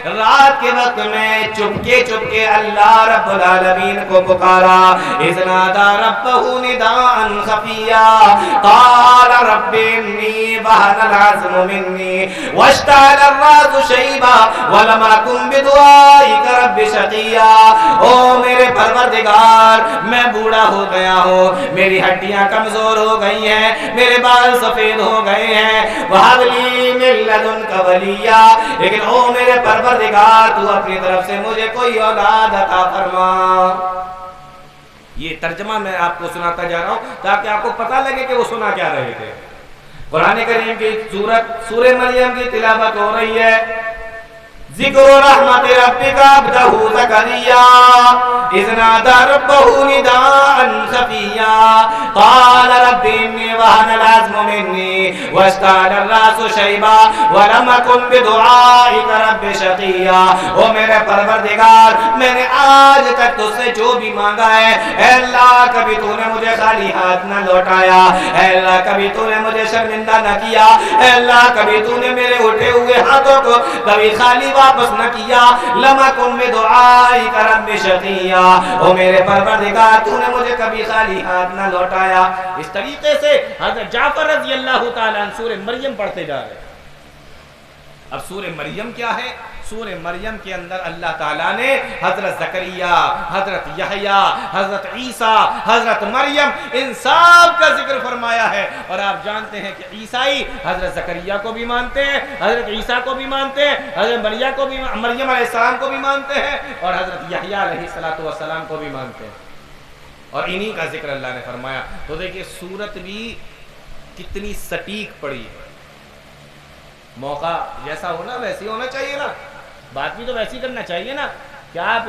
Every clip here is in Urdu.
رات کے وقت میں چپکے چپکے اللہ رب العالمین کو پکارا. اذ نادى ربه نداء خفيا قال رب إني وهن العظم مني واشتعل الرأس شيبا ولم أكن بدعائك رب شقيا. او میرے پروردگار میں بوڑھا ہو گیا ہوں, میری ہڈیاں کمزور ہو گئی ہیں, میرے بال سفید ہو گئے ہیں. وَهَبْ لِي مِن لَّدُنْكَ وَلِيًّا, لیکن او میرے پروردگار تو اپنی طرف سے مجھے کوئی اولاد عطا فرما. یہ ترجمہ میں آپ کو سناتا جا رہا ہوں تاکہ آپ کو پتہ لگے کہ وہ سنا کیا رہے تھے. قرآن کریم کی سورہ مریم کی تلاوت ہو رہی ہے. ذکر رحمت ربک عبدہ زکریا اذ نادى ربه نداء خفيا قال رب إني وهن العظم مني واشتعل الرأس شيبا ولم أكن بدعائك رب شقيا. او میرے پروردگار میں نے آج تک تجھ سے جو بھی مانگا ہے اے اللہ کبھی تو نے مجھے خالی ہاتھ نہ لوٹایا, اے اللہ کبھی تو نے مجھے شرمندہ نہ کیا, اے اللہ کبھی تو نے میرے اٹھے ہوئے ہاتھوں کو کبھی خالی واپس نہ کیا. لم أكن بدعائك رب شقيا, او میرے پروردگار تو نے مجھے کبھی خالی ہاتھ نہ لوٹایا. اس طریقے سے حضرت جعفر رضی اللہ تعالیٰ عنہ سورہ مریم پڑھتے جا رہے ہیں. اب سورہ مریم کیا ہے؟ سورہ مریم کے اندر اللہ تعالیٰ نے حضرت زکریا, حضرت یحییٰ, حضرت عیسیٰ, حضرت مریم ان سب کا ذکر فرمایا ہے. اور آپ جانتے ہیں کہ عیسائی حضرت زکریا کو بھی مانتے ہیں, حضرت عیسیٰ کو بھی مانتے ہیں, حضرت مریم علیہ السلام کو بھی مانتے ہیں, اور حضرت یحییٰ علیہ السلام کو بھی مانتے ہیں. اور انہی کا ذکر اللہ نے فرمایا. تو دیکھیں سورت بھی کتنی سٹیک پڑی ہے. موقع جیسا ہونا ویسے ہونا چاہیے نا, بات بھی تو ویسی کرنا چاہیے نا. کیا آپ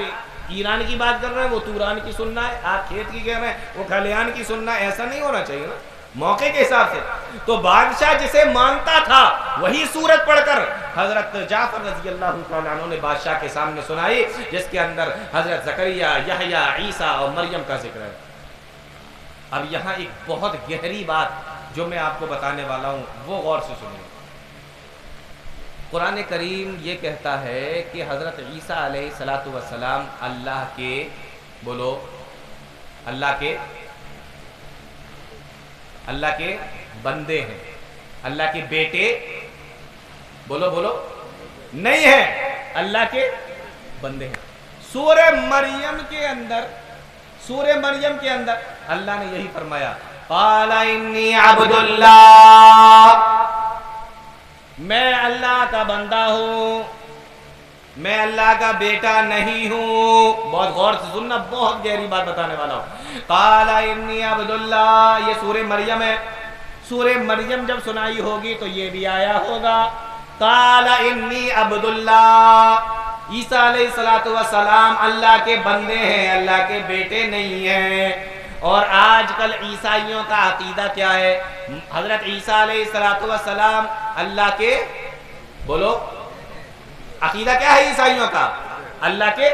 ایران کی بات کر رہے ہیں وہ توران کی سننا ہے, آپ کھیت کی کہہ رہے ہیں وہ کھلیان کی سننا ہے, ایسا نہیں ہونا چاہیے نا موقع کے حساب سے. تو بادشاہ جسے مانتا تھا وہی سورت پڑھ کر حضرت جعفر رضی اللہ تعالیٰ عنہ نے بادشاہ کے سامنے سنائی, جس کے اندر حضرت زکریا, یحییٰ, عیسیٰ اور مریم کا ذکر ہے. اب یہاں ایک بہت گہری بات جو میں آپ کو بتانے والا ہوں وہ غور سے سنیں. قرآن کریم یہ کہتا ہے کہ حضرت عیسیٰ علیہ السلام اللہ کے, بولو, اللہ کے بندے ہیں, اللہ کے بیٹے, بولو نہیں ہیں, اللہ کے بندے ہیں. سورہ مریم کے اندر اللہ نے یہی فرمایا, قال انی عبد اللہ, میں اللہ کا بندہ ہوں, میں اللہ کا بیٹا نہیں ہوں. بہت غور سے سننا, بہت گہری بات بتانے والا ہوں. قال انی عبد اللہ, یہ سورہ مریم ہے. سورہ مریم جب سنائی ہوگی تو یہ بھی آیا ہوگا, قال انی عبد اللہ. عیسیٰ علیہ السلام اللہ کے بندے ہیں, اللہ کے بیٹے نہیں ہیں. اور آج کل عیسائیوں کا عقیدہ کیا ہے؟ حضرت عیسیٰ علیہ السلام اللہ کے, بولو, عقیدہ کیا ہے عیسائیوں کا؟ اللہ کے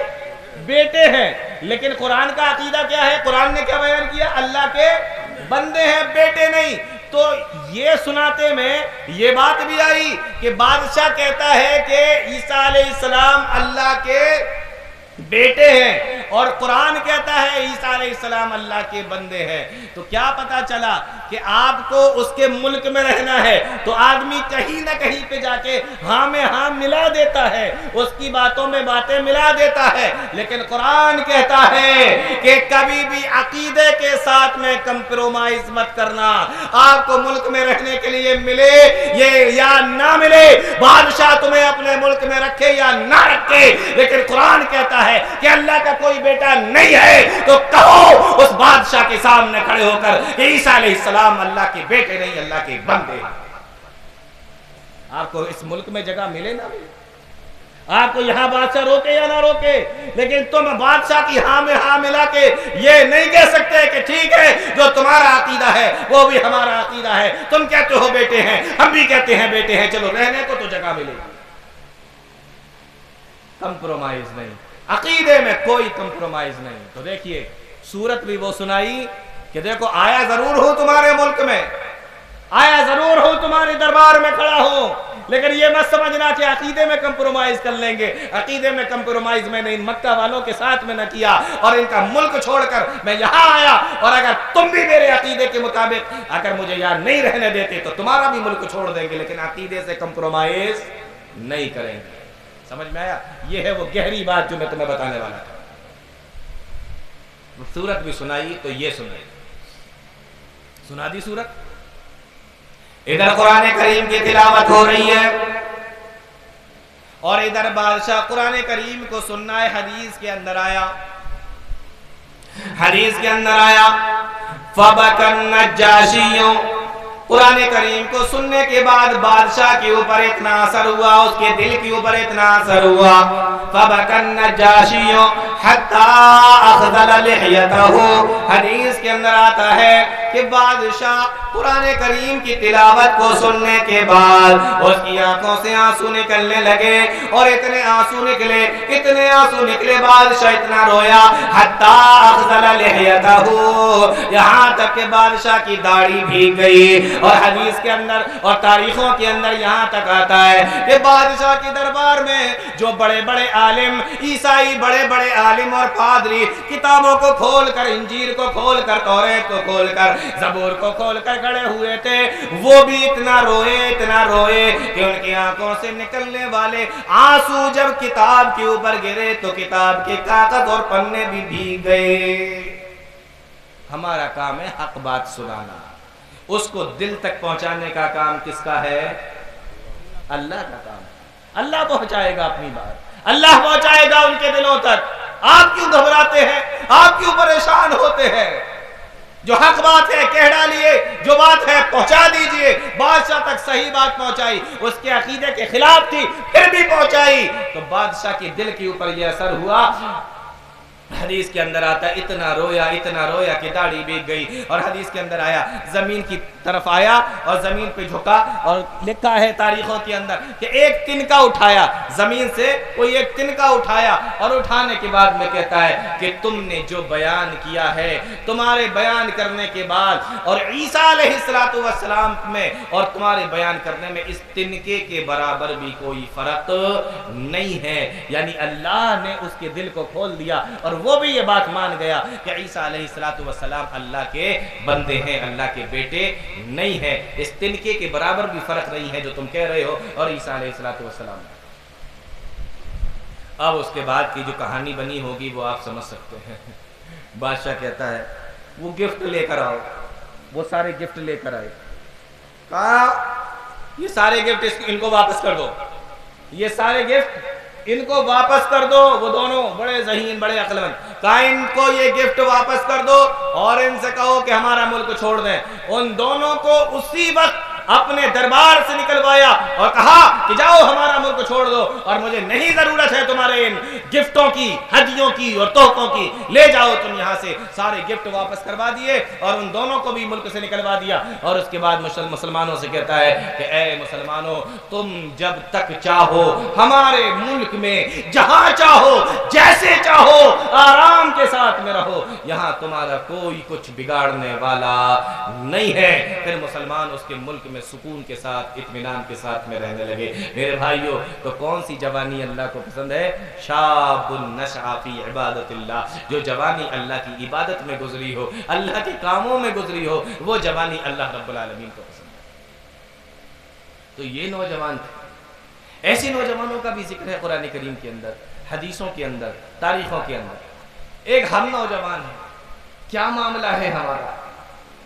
بیٹے ہیں. لیکن قرآن کا عقیدہ کیا ہے؟ قرآن نے کیا بیان کیا؟ اللہ کے بندے ہیں, بیٹے نہیں. تو یہ سناتے میں یہ بات بھی آئی کہ بادشاہ کہتا ہے کہ عیسیٰ علیہ السلام اللہ کے بیٹے ہیں, اور قرآن کہتا ہے عیسیٰ علیہ السلام اللہ کے بندے ہیں. تو کیا پتا چلا کہ آپ کو اس کے ملک میں رہنا ہے تو آدمی کہیں نہ کہیں پہ جا کے ہاں میں ہاں ملا دیتا ہے, اس کی باتوں میں باتیں ملا دیتا ہے. لیکن قرآن کہتا ہے کہ کبھی بھی عقیدے کے ساتھ میں کمپرومائز مت کرنا. آپ کو ملک میں رہنے کے لیے ملے یہ یا نہ ملے, بادشاہ تمہیں اپنے ملک میں رکھے یا نہ رکھے, لیکن قرآن کہتا ہے کہ اللہ کا کوئی بیٹا نہیں ہے, تو کہو اس بادشاہ کے سامنے کھڑے ہو کر کہ عیسیٰ علیہ السلام اللہ کے بیٹے نہیں, اللہ کے بندے. آپ کو اس ملک میں جگہ ملے نہ ملے, آپ کو یہاں بادشاہ روکے یا نہ روکے, لیکن تم بادشاہ کی ہاں میں ہاں ملا کے یہ نہیں کہہ سکتے کہ ٹھیک ہے جو تمہارا عقیدہ ہے وہ بھی ہمارا عقیدہ ہے, تم کہتے ہو بیٹے ہیں ہم بھی کہتے ہیں بیٹے ہیں, چلو رہنے کو تو جگہ ملے. کمپرومائز نہیں, عقیدے میں کوئی کمپرومائز نہیں. تو دیکھیے سورت بھی وہ سنائی کہ دیکھو آیا ضرور ہوں تمہارے ملک میں, آیا ضرور ہوں تمہارے دربار میں کھڑا ہوں, لیکن یہ مت سمجھنا کہ عقیدے میں کمپرومائز کر لیں گے. عقیدے میں کمپرومائز میں نے ان مکہ والوں کے ساتھ میں نہ کیا اور ان کا ملک چھوڑ کر میں یہاں آیا, اور اگر تم بھی میرے عقیدے کے مطابق اگر مجھے یہاں نہیں رہنے دیتے تو تمہارا بھی ملک چھوڑ دیں گے, لیکن عقیدے سے کمپرومائز نہیں کریں گے. سمجھ میں آیا؟ یہ ہے وہ گہری بات جو میں تمہیں بتانے والا تھا. سورت بھی سنائی تو یہ سنائی, سنا دی سورت. ادھر قرآن کریم کی تلاوت ہو رہی ہے اور ادھر بادشاہ قرآن کریم کو سننا ہے. حدیث کے اندر آیا فَبَكَ النَّجَّاشِيُّ. قرآن کریم کو سننے کے بعد بادشاہ کے اوپر اتنا اثر ہوا, اس کے دل کے اوپر اتنا اثر ہوا. فَبَكَ النَّجَّاشِيُّ حَتَّى أَخْذَلَ لِحْيَتَهُ. حدیث کے اندر آتا ہے کہ بادشاہ قرآن کریم کی تلاوت کو سننے کے بعد اس کی آنکھوں سے آنسو نکلنے لگے, اور اتنے آنسو نکلے بادشاہ اتنا رویا. حتی اخذل لحیتہ, یہاں تک کہ بادشاہ کی داڑھی بھیگ گئی. اور حدیث کے اندر اور تاریخوں کے اندر یہاں تک آتا ہے کہ بادشاہ کی دربار میں جو بڑے بڑے عالم, عیسائی بڑے بڑے عالم اور پادری کتابوں کو کھول کر, انجیل کو کھول کر, توریت کو کھول کر, زبور کو کھول کر کھڑے ہوئے تھے, وہ بھی اتنا روئے کہ ان کی آنکھوں سے نکلنے والے آنسو جب کتاب کے اوپر گرے تو کتاب کے کاغذ اور پنے بھی بھیگ گئے. ہمارا کام ہے حق بات سنانا, اس کو دل تک پہنچانے کا کام کس کا ہے؟ اللہ کا کام. اللہ پہنچائے گا اپنی بات, اللہ پہنچائے گا ان کے دلوں تک. آپ کیوں گھبراتے ہیں؟ آپ کیوں پریشان ہوتے ہیں؟ جو حق بات ہے کہہ ڈالیے, جو بات ہے پہنچا دیجئے. بادشاہ تک صحیح بات پہنچائی, اس کے عقیدے کے خلاف تھی پھر بھی پہنچائی, تو بادشاہ کے دل کے اوپر یہ اثر ہوا. حدیث کے اندر آتا ہے اتنا رویا کہ داڑھی بھیگ گئی. اور حدیث کے اندر آیا زمین کی طرف آیا اور زمین پہ جھکا, اور لکھا ہے تاریخوں کے اندر کہ ایک تنکا اٹھایا زمین سے, کوئی ایک تنکا اٹھایا, اور اٹھانے کے بعد میں کہتا ہے کہ تم نے جو بیان کیا ہے, تمہارے بیان کرنے کے بعد اور عیسیٰ علیہ السلام میں اور تمہارے بیان کرنے میں اس تنکے کے برابر بھی کوئی فرق نہیں ہے. یعنی اللہ نے اس کے دل کو کھول دیا اور وہ بھی یہ بات مان گیا کہ عیسیٰ علیہ السلام اللہ کے بندے ہیں, اللہ کے بیٹے نہیں ہے. اس تنکے کے برابر بھی فرق نہیں ہے جو تم کہہ رہے ہو اور عیسیٰ علیہ السلام. اب اس کے بعد کی جو کہانی بنی ہوگی وہ آپ سمجھ سکتے ہیں. بادشاہ کہتا ہے وہ گفٹ لے کر آؤ. وہ سارے گفٹ لے کر آئے. کہا یہ سارے گفٹ ان کو واپس کر دو, یہ سارے گفٹ ان کو واپس کر دو. وہ دونوں بڑے ذہین, بڑے عقل مند. کہا ان کو یہ گفٹ واپس کر دو اور ان سے کہو کہ ہمارا ملک چھوڑ دیں. ان دونوں کو اسی وقت اپنے دربار سے نکلوایا اور کہا کہ جاؤ ہمارا ملک چھوڑ دو, اور مجھے نہیں ضرورت ہے تمہارے ان گفٹوں کی, ہدیوں کی اور تحفوں کی, لے جاؤ تم یہاں سے. سارے گفٹ واپس کروا دیے اور ان دونوں کو بھی ملک سے نکلوا دیا. اور اس کے بعد مسلمانوں سے کہتا ہے کہ اے مسلمانوں, تم جب تک چاہو ہمارے ملک میں جہاں چاہو جیسے چاہو آرام کے ساتھ میں رہو, یہاں تمہارا کوئی کچھ بگاڑنے والا نہیں ہے. پھر مسلمان اس کے ملک میں سکون کے ساتھ, اطمینان کے ساتھ میں رہنے لگے. میرے بھائیوں, تو کون سی جوانی اللہ کو پسند ہے؟ شاب نشأ فی عبادت اللہ. جو جوانی اللہ کی عبادت میں گزری ہو, اللہ کے کاموں میں گزری ہو, وہ جوانی اللہ رب العالمین کو پسند ہے. تو یہ نوجوان تھے. ایسے نوجوانوں کا بھی ذکر ہے قرآن کریم کے اندر, حدیثوں کے اندر, تاریخوں کے اندر. ایک ہم نوجوان ہیں, کیا معاملہ ہے ہمارا؟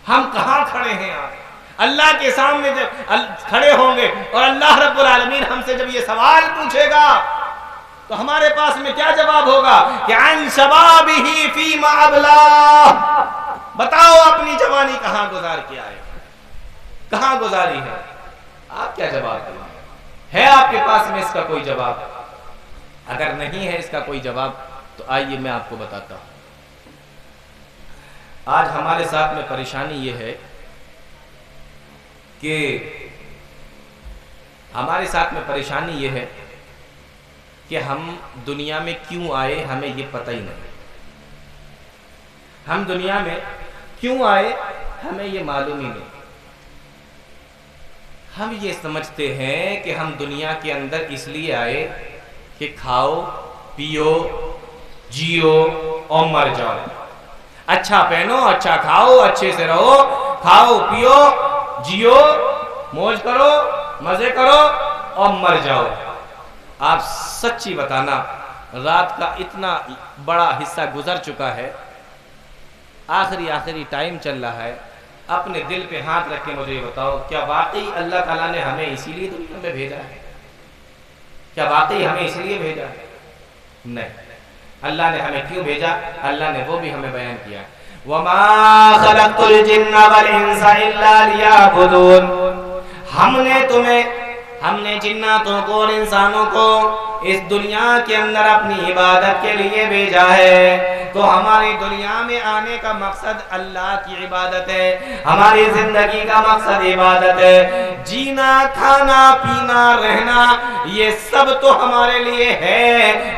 ہم کہاں کھڑے ہیں؟ آپ اللہ کے سامنے جب کھڑے ہوں گے اور اللہ رب العالمین ہم سے جب یہ سوال پوچھے گا تو ہمارے پاس میں کیا جواب ہوگا کہ عن شبابہ فیما ابلاہ. بتاؤ اپنی جوانی کہاں گزار کے آئے, کہاں گزاری ہے؟ آپ کیا جواب دیں؟ ہے آپ کے پاس میں اس کا کوئی جواب؟ اگر نہیں ہے اس کا کوئی جواب تو آئیے میں آپ کو بتاتا ہوں. آج ہمارے ساتھ میں پریشانی یہ ہے کہ ہمارے ساتھ میں پریشانی یہ ہے کہ ہم دنیا میں کیوں آئے ہمیں یہ پتہ ہی نہیں. ہم دنیا میں کیوں آئے ہمیں یہ معلوم ہی نہیں. ہم یہ سمجھتے ہیں کہ ہم دنیا کے اندر اس لیے آئے کہ کھاؤ پیو جیو اور مر جاؤ، اچھا پہنو اچھا کھاؤ اچھے سے رہو، کھاؤ پیو جیو موج کرو مزے کرو اور مر جاؤ۔ آپ سچی بتانا، رات کا اتنا بڑا حصہ گزر چکا ہے، آخری ٹائم چل رہا ہے، اپنے دل پہ ہاتھ رکھ کے مجھے یہ بتاؤ، کیا واقعی اللہ تعالیٰ نے ہمیں اسی لیے دنیا میں بھیجا ہے؟ کیا واقعی ہمیں اسی لیے بھیجا ہے؟ نہیں۔ اللہ نے ہمیں کیوں بھیجا؟ اللہ نے وہ بھی ہمیں بیان کیا، وَمَا خَلَقْتُ الْجِنَّ وَالْإِنسَ إِلَّا لِيَعْبُدُونَ۔ ہم نے جناتوں کو اور انسانوں کو اس دنیا کے اندر اپنی عبادت کے لیے بھیجا ہے۔ تو ہماری دنیا میں آنے کا مقصد اللہ کی عبادت ہے، ہماری زندگی کا مقصد عبادت ہے۔ جینا کھانا پینا رہنا یہ سب تو ہمارے لیے ہے،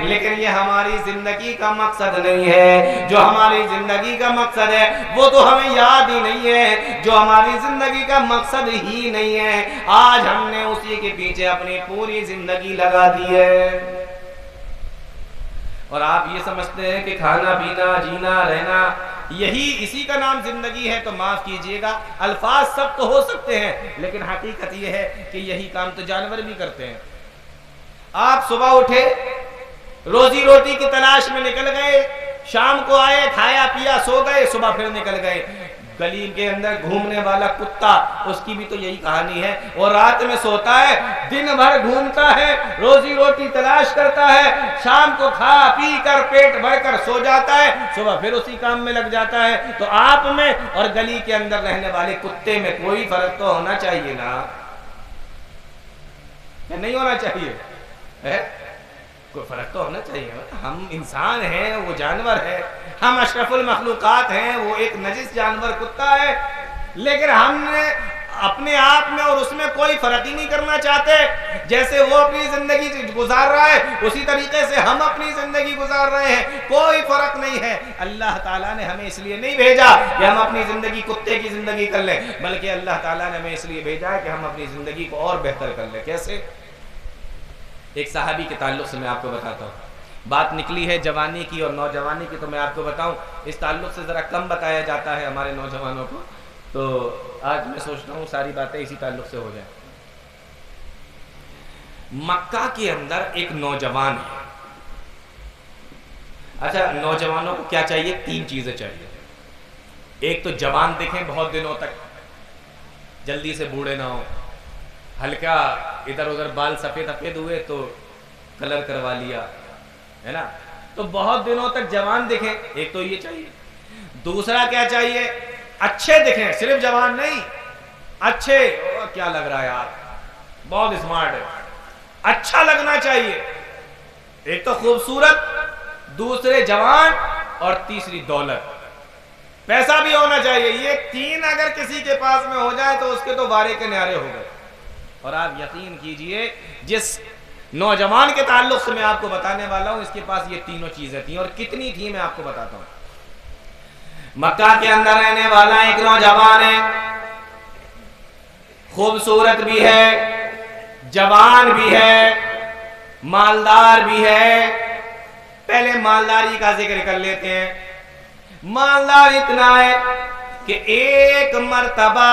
لیکن یہ ہماری زندگی کا مقصد نہیں ہے۔ جو ہماری زندگی کا مقصد ہے وہ تو ہمیں یاد ہی نہیں ہے، جو ہماری زندگی کا مقصد ہی نہیں ہے، آج ہم نے اسی کے پیچھے اپنی پوری زندگی لگا دی ہے۔ اور آپ یہ سمجھتے ہیں کہ کھانا پینا جینا رہنا یہی اسی کا نام زندگی ہے، تو معاف کیجئے گا، الفاظ سب تو ہو سکتے ہیں لیکن حقیقت یہ ہے کہ یہی کام تو جانور بھی کرتے ہیں۔ آپ صبح اٹھے روزی روٹی کی تلاش میں نکل گئے، شام کو آئے کھایا پیا سو گئے، صبح پھر نکل گئے۔ گلی کے اندر گھومنے والا کتا، اس کی بھی تو یہی کہانی ہے، اور رات میں سوتا ہے، دن بھر گھومتا ہے، روزی روٹی تلاش کرتا ہے، شام کو کھا پی کر پیٹ بھر کر سو جاتا ہے، صبح پھر اسی کام میں لگ جاتا ہے۔ تو آپ میں اور گلی کے اندر رہنے والے کتے میں کوئی فرق تو ہونا چاہیے نا، یا نہیں ہونا چاہیے؟ کوئی فرق تو ہونا چاہیے۔ ہم انسان ہیں وہ جانور ہے، ہم اشرف المخلوقات ہیں وہ ایک نجس جانور کتا ہے، لیکن ہم نے اپنے آپ میں اور اس میں کوئی فرق ہی نہیں کرنا چاہتے۔ جیسے وہ اپنی زندگی گزار رہا ہے اسی طریقے سے ہم اپنی زندگی گزار رہے ہیں، کوئی فرق نہیں ہے۔ اللہ تعالیٰ نے ہمیں اس لیے نہیں بھیجا کہ ہم اپنی زندگی کتے کی زندگی کر لیں، بلکہ اللہ تعالیٰ نے ہمیں اس لیے بھیجا ہے کہ ہم اپنی زندگی کو اور بہتر کر لیں۔ کیسے؟ ایک صحابی کے تعلق سے میں آپ کو بتاتا ہوں، بات نکلی ہے جوانی کی اور نوجوانی کی، تو میں آپ کو بتاؤں اس تعلق سے ذرا کم بتایا جاتا ہے ہمارے نوجوانوں کو، تو آج میں سوچتا ہوں ساری باتیں اسی تعلق سے ہو جائیں۔ مکہ کے اندر ایک نوجوان ہے۔ اچھا نوجوانوں کو کیا چاہیے؟ 3 چیزیں چاہیے۔ ایک تو جوان دکھیں بہت دنوں تک، جلدی سے بوڑھے نہ ہوں، ہلکا ادھر ادھر بال سفید سفید ہوئے تو کلر کروا لیا ہے نا، تو بہت دنوں تک جوان دکھیں، ایک تو یہ چاہیے۔ دوسرا کیا چاہیے؟ اچھے دکھیں، صرف جوان نہیں، اچھے، کیا لگ رہا ہے یار بہت اسمارٹ ہے، اچھا لگنا چاہیے۔ ایک تو خوبصورت، دوسرے جوان، اور تیسری دولت، پیسہ بھی ہونا چاہیے۔ یہ 3 اگر کسی کے پاس میں ہو جائے تو اس کے تو وارے کے نیارے ہو گئے۔ اور آپ یقین کیجئے جس نوجوان کے تعلق سے میں آپ کو بتانے والا ہوں اس کے پاس یہ تینوں چیزیں تھیں، اور کتنی تھی میں آپ کو بتاتا ہوں۔ مکہ کے اندر رہنے والا ایک نوجوان ہے، خوبصورت بھی ہے، جوان بھی ہے، مالدار بھی ہے۔ پہلے مالداری کا ذکر کر لیتے ہیں۔ مالدار اتنا ہے کہ ایک مرتبہ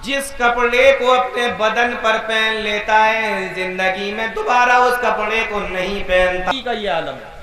جس کپڑے کو اپنے بدن پر پہن لیتا ہے زندگی میں دوبارہ اس کپڑے کو نہیں پہنتا کا یہ عالم ہے۔